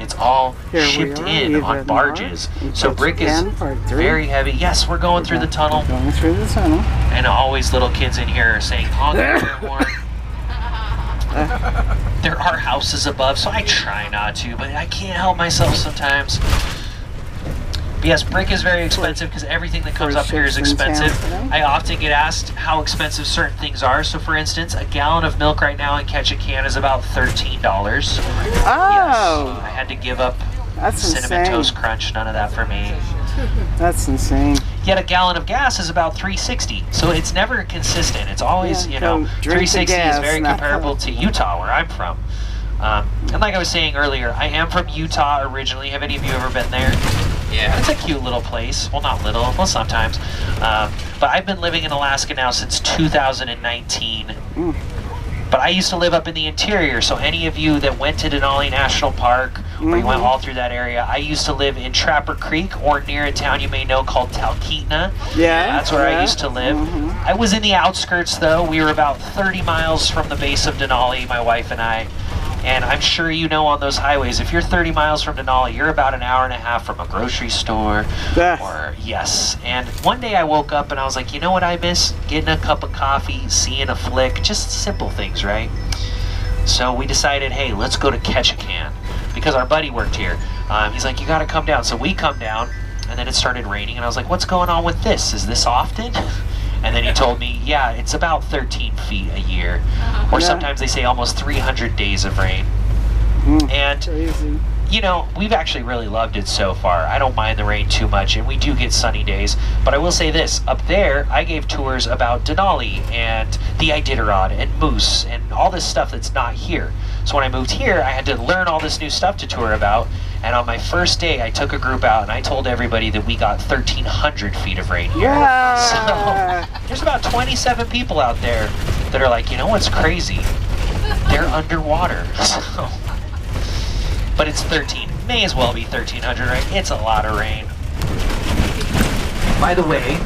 It's all shipped in on barges. So brick is very heavy. Yes, we're going through the tunnel. Going through the tunnel. And always little kids in here are saying, honk your horn. There are houses above, so I try not to, but I can't help myself sometimes. But yes, brick is very expensive because everything that comes up here is expensive. I often get asked how expensive certain things are. So for instance, a gallon of milk right now in Ketchikan is about $13. Oh! Yes, I had to give up Cinnamon Toast Crunch, none of that for me. That's insane. Yet a gallon of gas is about $3.60, so it's never consistent. It's always, you know, $3.60 is very comparable to Utah, where I'm from. And like I was saying earlier, I am from Utah originally. Have any of you ever been there? Yeah, it's a cute little place. Well, not little, well, sometimes. But I've been living in Alaska now since 2019. But I used to live up in the interior, so any of you that went to Denali National Park, or you went all through that area, I used to live in Trapper Creek, or near a town you may know called Talkeetna. Yeah. That's where I used to live. I was in the outskirts, though. We were about 30 miles from the base of Denali, my wife and I. And I'm sure you know on those highways, if you're 30 miles from Denali, you're about an hour and a half from a grocery store. Or, yes. And one day I woke up and I was like, you know what I miss? Getting a cup of coffee, seeing a flick, just simple things, right? So we decided, hey, let's go to Ketchikan, because our buddy worked here. He's like, you gotta come down. So we come down, and then it started raining, and I was like, what's going on with this? Is this often? And then he told me, yeah, it's about 13 feet a year. Or sometimes they say almost 300 days of rain. And, crazy. You know, we've actually really loved it so far. I don't mind the rain too much, and we do get sunny days. But I will say this, up there, I gave tours about Denali and the Iditarod and moose and all this stuff that's not here. So when I moved here, I had to learn all this new stuff to tour about. And on my first day, I took a group out and I told everybody that we got 1,300 feet of rain here. Yeah. So there's about 27 people out there that are like, you know what's crazy? They're underwater. So. But it's 13. May as well be 1,300, right? It's a lot of rain. By the way,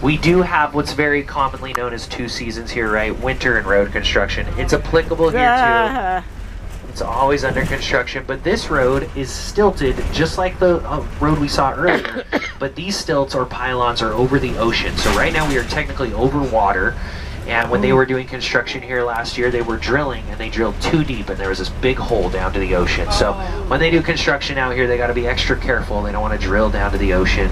we do have what's very commonly known as 2 seasons here, right? Winter and road construction. It's applicable here too. It's always under construction, but this road is stilted just like the road we saw earlier, but these stilts or pylons are over the ocean. So right now we are technically over water, and when they were doing construction here last year, they were drilling, and they drilled too deep, and there was this big hole down to the ocean. So when they do construction out here, they got to be extra careful. They don't want to drill down to the ocean.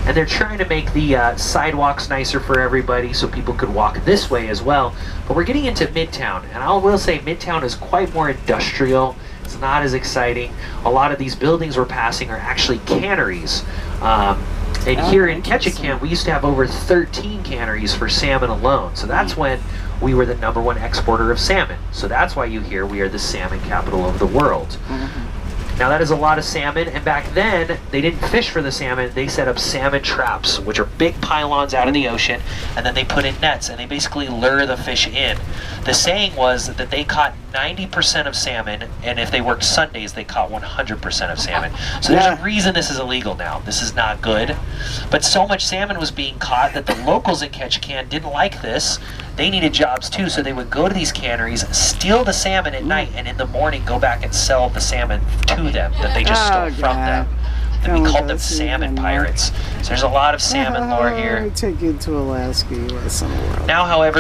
And they're trying to make the sidewalks nicer for everybody so people could walk this way as well. But we're getting into Midtown, and I will say Midtown is quite more industrial. It's not as exciting. A lot of these buildings we're passing are actually canneries. And here in Ketchikan, we used to have over 13 canneries for salmon alone. So that's when we were the #1 exporter of salmon. So that's why you hear we are the salmon capital of the world. Now that is a lot of salmon, and back then, they didn't fish for the salmon, they set up salmon traps, which are big pylons out in the ocean, and then they put in nets, and they basically lure the fish in. The saying was that they caught 90% of salmon, and if they worked Sundays, they caught 100% of salmon. So there's a reason this is illegal now. This is not good. But so much salmon was being caught that the locals in Ketchikan didn't like this. They needed jobs too, so they would go to these canneries, steal the salmon at night, and in the morning go back and sell the salmon to them that they just stole from them. And we called them salmon pirates. So there's a lot of salmon lore here. Take you to Alaska, U.S. and the world. Now, however,